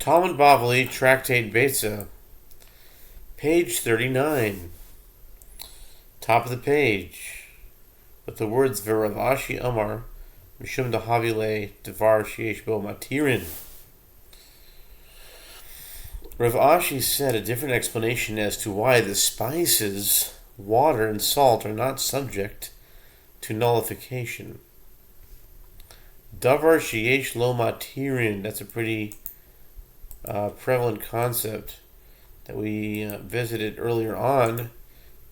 Talmud Bavli, Tractate Beitzah, page 39. Top of the page, with the words V'Rav Ashi Amar, Mishum Dahavile Devar Sheyesh Bo Matirin. Rav Ashi said a different explanation as to why the spices, water, and salt are not subject to nullification. Davar Sheyesh Lo Matirin, that's a pretty prevalent concept that we visited earlier on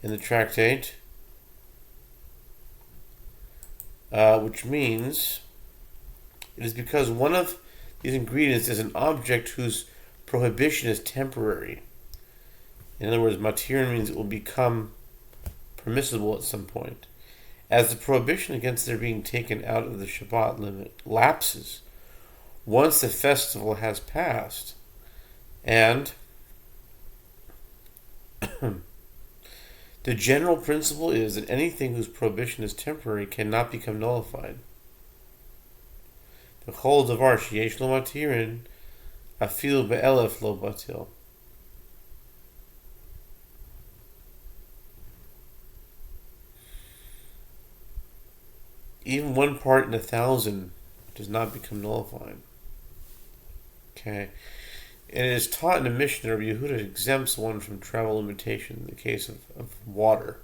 in the tractate, which means it is because one of these ingredients is an object whose prohibition is temporary. In other words, matir means it will become permissible at some point. As the prohibition against their being taken out of the Shabbat limit lapses once the festival has passed, and the general principle is that anything whose prohibition is temporary cannot become nullified. The whole davar sheyesh lo matirin afil be'elef lo batil. Even 1 part in 1,000 does not become nullified. Okay. And it is taught in the Mishnah that Yehuda exempts one from travel limitation in the case of water.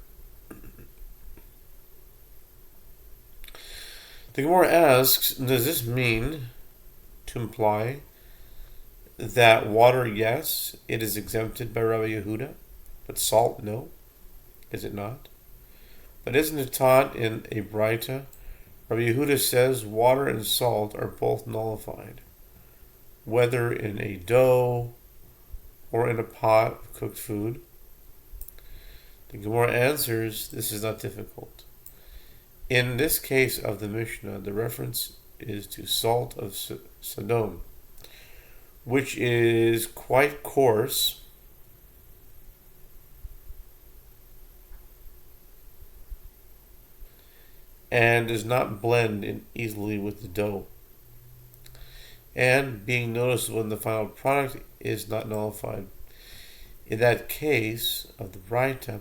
The Gemara asks, does this mean to imply that water, yes, it is exempted by Rabbi Yehuda, but salt, no? Is it not? But isn't it taught in a Beitzah? Rabbi Yehuda says water and salt are both nullified, whether in a dough or in a pot of cooked food. The Gemara answers, this is not difficult. In this case of the Mishnah, the reference is to salt of Sodom, which is quite coarse and does not blend in easily with the dough, and being noticeable in the final product is not nullified. In that case of the Beitzah,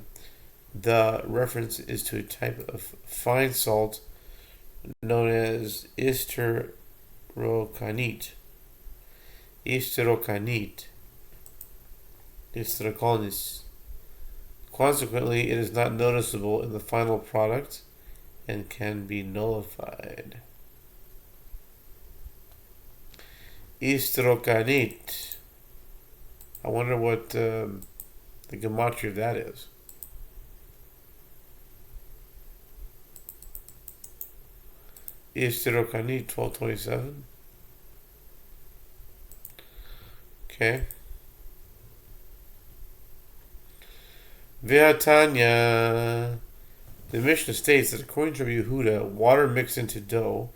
the reference is to a type of fine salt known as isterokanit. Consequently, it is not noticeable in the final product and can be nullified. Istrokanit. I wonder what the gematria of that is. Istrokanit 1227. Okay. Ve'atanya. The Mishnah states that according to Rabbi Yehuda, water mixed into dough,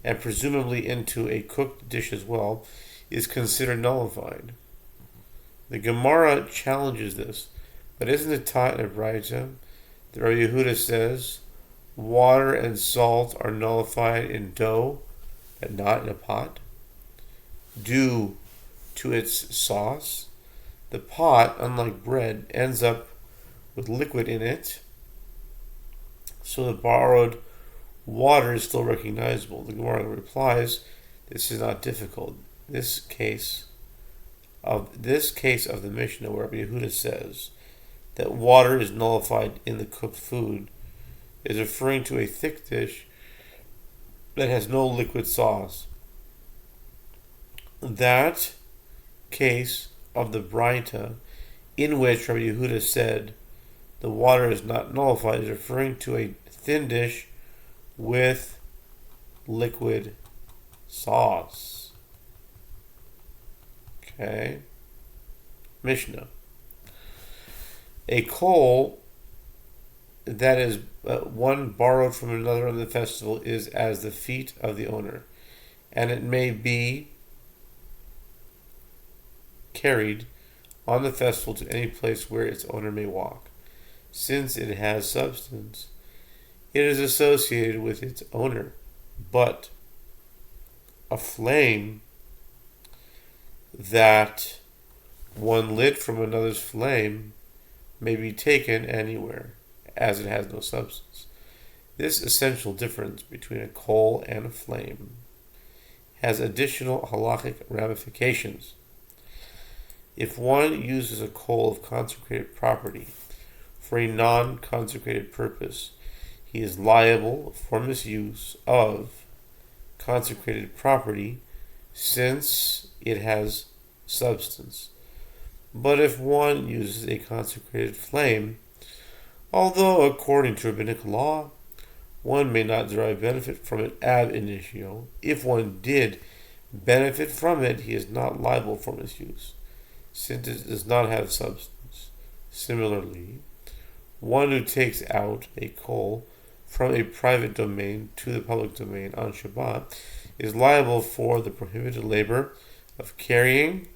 and presumably into a cooked dish as well, is considered nullified. The Gemara challenges this, but isn't it taught in a Beitzah that Rabbi Yehuda says water and salt are nullified in dough, but not in a pot, due to its sauce? The pot, unlike bread, ends up with liquid in it, so the borrowed water is still recognizable. The Gemara replies, this is not difficult. This case of the Mishnah where Rabbi Yehuda says that water is nullified in the cooked food is referring to a thick dish that has no liquid sauce. That case of the Beitzah in which Rabbi Yehuda said the water is not nullified is referring to a thin dish with liquid sauce. Okay. Mishnah. A coal that is one borrowed from another on the festival is as the feet of the owner, and it may be carried on the festival to any place where its owner may walk. Since it has substance, it is associated with its owner, but a flame that one lit from another's flame may be taken anywhere, as it has no substance. This essential difference between a coal and a flame has additional halachic ramifications. If one uses a coal of consecrated property for a non-consecrated purpose, he is liable for misuse of consecrated property since it has substance. But if one uses a consecrated flame, although according to rabbinic law, one may not derive benefit from it ab initio, if one did benefit from it, he is not liable for misuse, since it does not have substance. Similarly, one who takes out a coal from a private domain to the public domain on Shabbat is liable for the prohibited labor of carrying,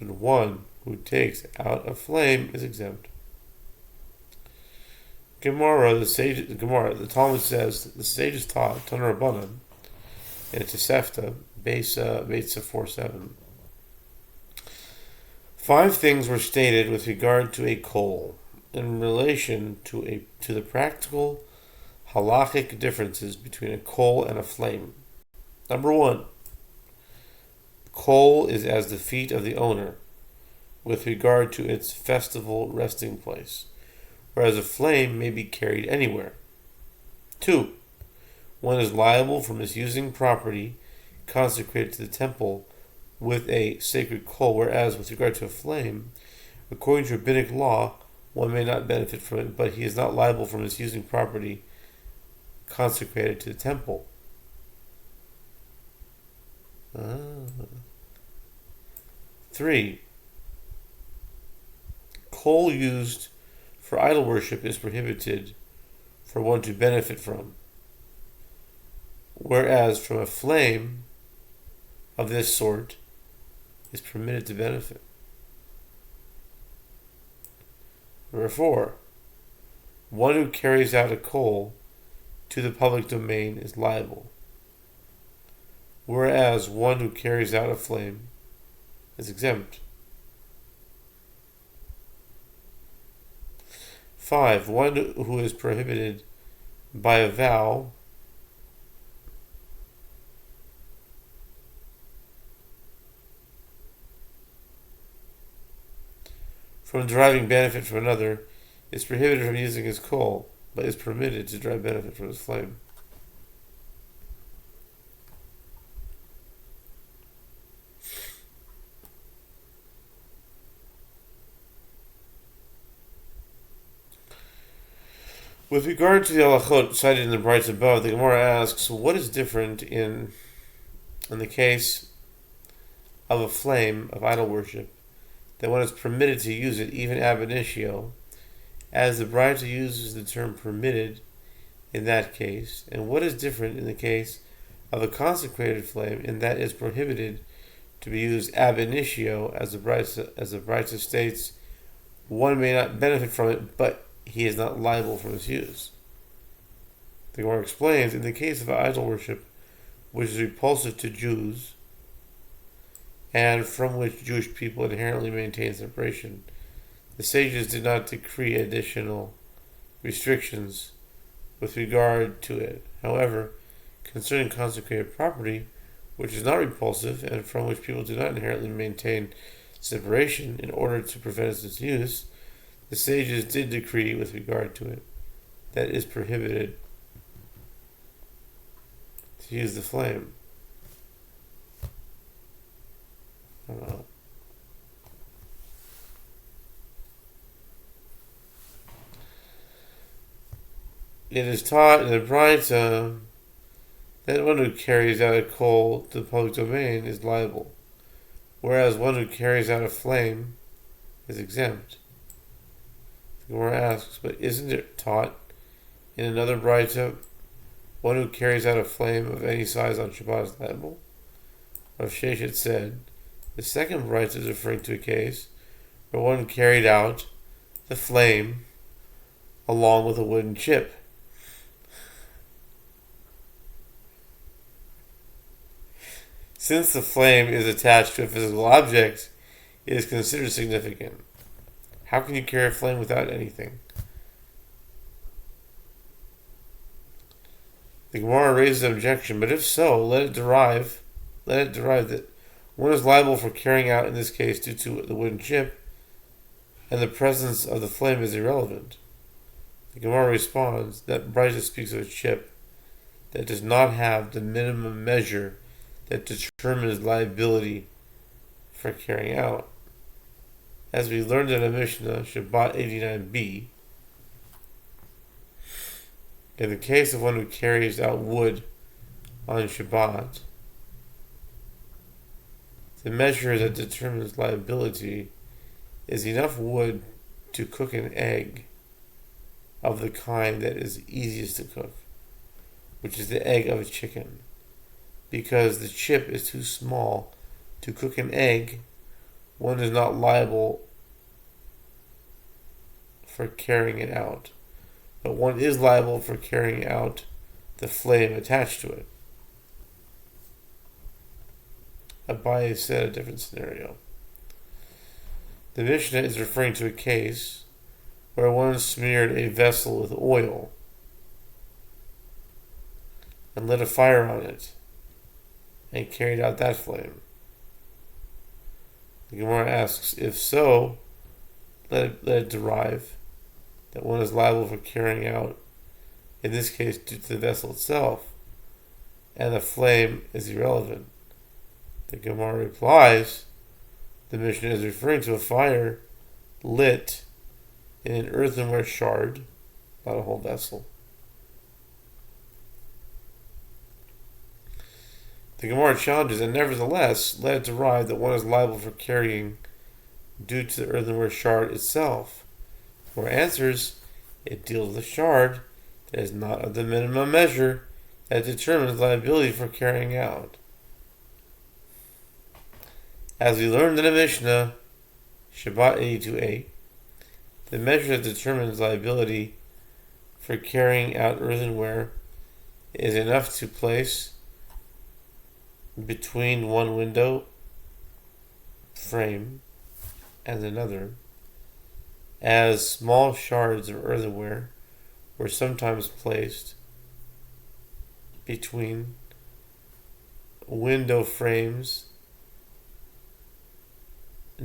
and one who takes out a flame is exempt. The Talmud says the sages taught Tanur Rabbanan in Tosefta, Beitzah 4:7. 5 things were stated with regard to a coal in relation to the practical halachic differences between a coal and a flame. Number 1, coal is as the feet of the owner with regard to its festival resting place, whereas a flame may be carried anywhere. 2, one is liable for misusing property consecrated to the temple with a sacred coal, whereas with regard to a flame, according to rabbinic law, one may not benefit from it, but he is not liable for misusing property consecrated to the temple. 3, coal used for idol worship is prohibited for one to benefit from, whereas from a flame of this sort is permitted to benefit. Number 4, one who carries out a coal to the public domain is liable, whereas one who carries out a flame is exempt. 5, one who is prohibited by a vow from deriving benefit from another is prohibited from using his coal, but is permitted to derive benefit from his flame. With regard to the halachot cited in the Beitzah above, the Gemara asks, what is different in the case of a flame of idol worship, that one is permitted to use it even ab initio, as the Beitzah uses the term permitted in that case, and what is different in the case of a consecrated flame, in that it is prohibited to be used ab initio, as the Beitzah states, one may not benefit from it, but he is not liable for its use. The Gemara explains, in the case of idol worship, which is repulsive to Jews, and from which Jewish people inherently maintain separation, the sages did not decree additional restrictions with regard to it. However, concerning consecrated property, which is not repulsive, and from which people do not inherently maintain separation in order to prevent its use, the sages did decree with regard to it that it is prohibited to use the flame. I don't know. It is taught in the Beitzah that one who carries out a coal to the public domain is liable, whereas one who carries out a flame is exempt. The Gemara asks, but isn't it taught in another Beitzah, one who carries out a flame of any size on Shabbat is liable? Rav Sheshet said, the second Beitzah is referring to a case where one carried out the flame along with a wooden chip. Since the flame is attached to a physical object, it is considered significant. How can you carry a flame without anything? The Gemara raises an objection, but if so, let it derive that one is liable for carrying out, in this case, due to the wooden chip, and the presence of the flame is irrelevant. The Gemara responds that Beitzah speaks of a chip that does not have the minimum measure that determines liability for carrying out. As we learned in a Mishnah, Shabbat 89b, in the case of one who carries out wood on Shabbat, the measure that determines liability is enough wood to cook an egg of the kind that is easiest to cook, which is the egg of a chicken. Because the chip is too small to cook an egg, one is not liable for carrying it out, but one is liable for carrying out the flame attached to it. Abaye said a different scenario. The Mishnah is referring to a case where one smeared a vessel with oil and lit a fire on it and carried out that flame. The Gemara asks, if so, let it derive that one is liable for carrying out, in this case due to the vessel itself, and the flame is irrelevant. The Gemara replies, the Mishnah is referring to a fire lit in an earthenware shard, not a whole vessel. The Gemara challenges, and nevertheless, let it derive that one is liable for carrying due to the earthenware shard itself. For answers, it deals with a shard that is not of the minimum measure that determines liability for carrying out. As we learned in the Mishnah, Shabbat 82a, the measure that determines liability for carrying out earthenware is enough to place between one window frame and another, as small shards of earthenware were sometimes placed between window frames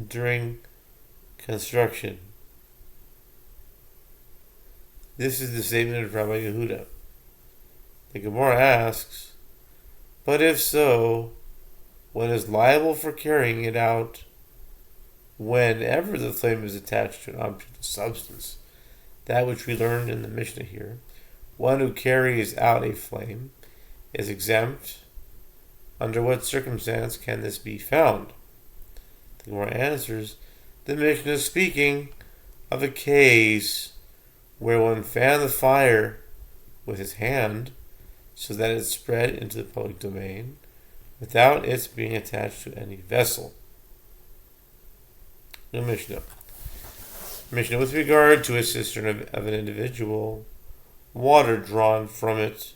during construction. This is the statement of Rabbi Yehuda. The Gemara asks, but if so, one is liable for carrying it out whenever the flame is attached to an object of substance. That which we learned in the Mishnah here. One who carries out a flame is exempt. Under what circumstance can this be found? The Gemara answers, the Mishnah is speaking of a case where one fanned the fire with his hand so that it spread into the public domain without its being attached to any vessel. No Mishnah. Mishnah, with regard to a cistern of an individual, water drawn from it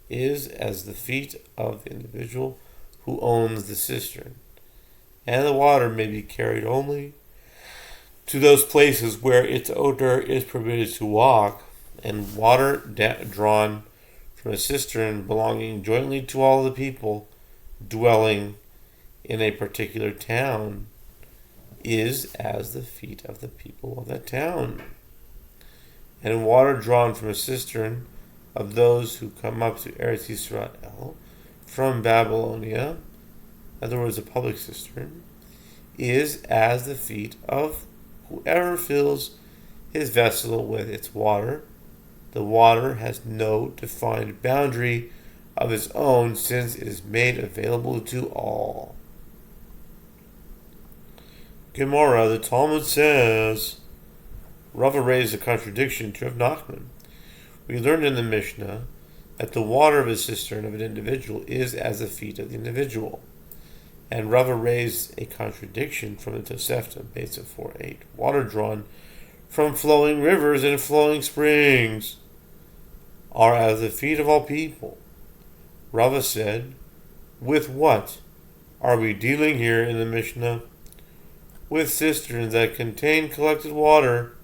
is as the feet of the individual who owns the cistern, and the water may be carried only to those places where its owner is permitted to walk, and water drawn from a cistern belonging jointly to all the people dwelling in a particular town is as the feet of the people of that town. And water drawn from a cistern of those who come up to Eretz Yisrael from Babylonia, in other words, a public cistern, is as the feet of whoever fills his vessel with its water. The water has no defined boundary of its own, since it is made available to all. Gemara, the Talmud says, Rava raised a contradiction to Rav Nachman. We learned in the Mishnah that the water of a cistern of an individual is as the feet of the individual. And Rava raised a contradiction from the Tosefta, Beitzah 4:8. Water drawn from flowing rivers and flowing springs are as the feet of all people. Rava said, With what are we dealing here in the Mishnah? With cisterns that contain collected water,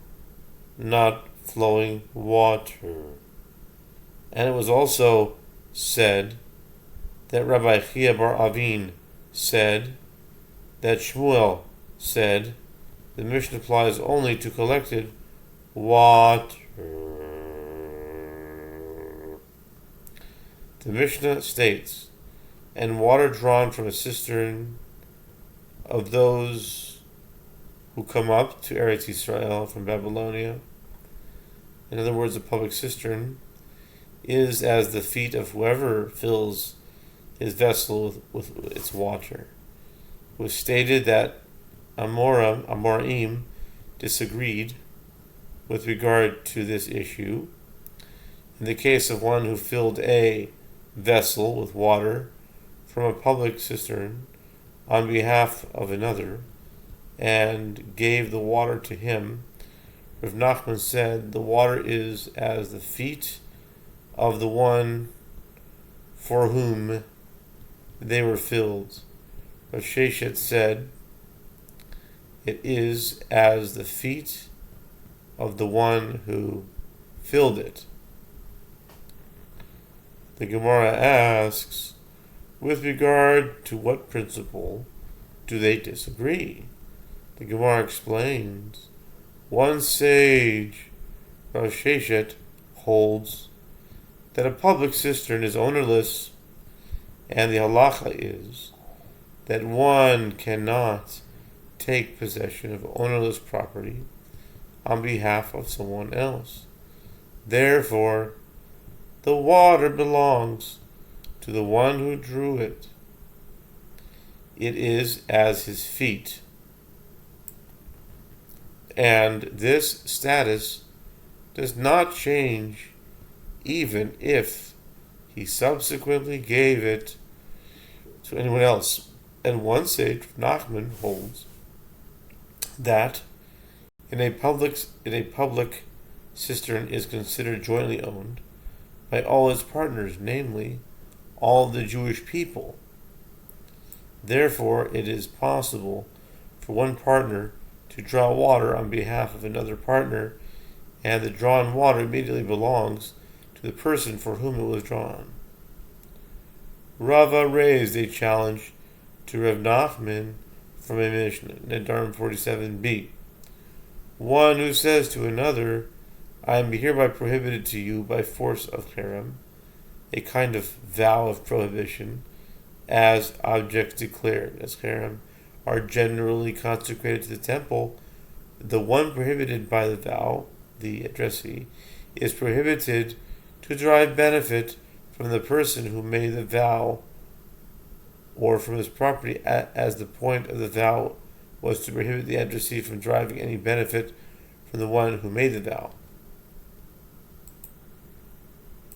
not flowing water. And it was also said that Rabbi Chia bar Avin said that Shmuel said the Mishnah applies only to collected water. The Mishnah states, and water drawn from a cistern of those who come up to Eretz Yisrael from Babylonia. In other words, a public cistern is as the feet of whoever fills his vessel with its water. It was stated that Amoraim disagreed with regard to this issue. In the case of one who filled a vessel with water from a public cistern on behalf of another and gave the water to him, Rav Nachman said the water is as the feet of the one for whom they were filled. Rav Sheshet said it is as the feet of the one who filled it. The Gemara asks, with regard to what principle do they disagree? The Gemara explains, one sage, Rav Sheshet, holds that a public cistern is ownerless, and the halacha is that one cannot take possession of ownerless property on behalf of someone else. Therefore, the water belongs to the one who drew it. It is as his feet. And this status does not change even if he subsequently gave it to anyone else. And one sage, Nachman, holds that in a public cistern is considered jointly owned by all its partners, namely all the Jewish people. Therefore, it is possible for one partner to draw water on behalf of another partner, and the drawn water immediately belongs to the person for whom it was drawn. Rava raised a challenge to Rav Nachman from a Mishnah, Nedarim 47b. One who says to another, I am hereby prohibited to you by force of cherem, a kind of vow of prohibition, as objects declared, as cherem are generally consecrated to the temple. The one prohibited by the vow, the addressee, is prohibited to derive benefit from the person who made the vow or from his property, as the point of the vow was to prohibit the addressee from deriving any benefit from the one who made the vow.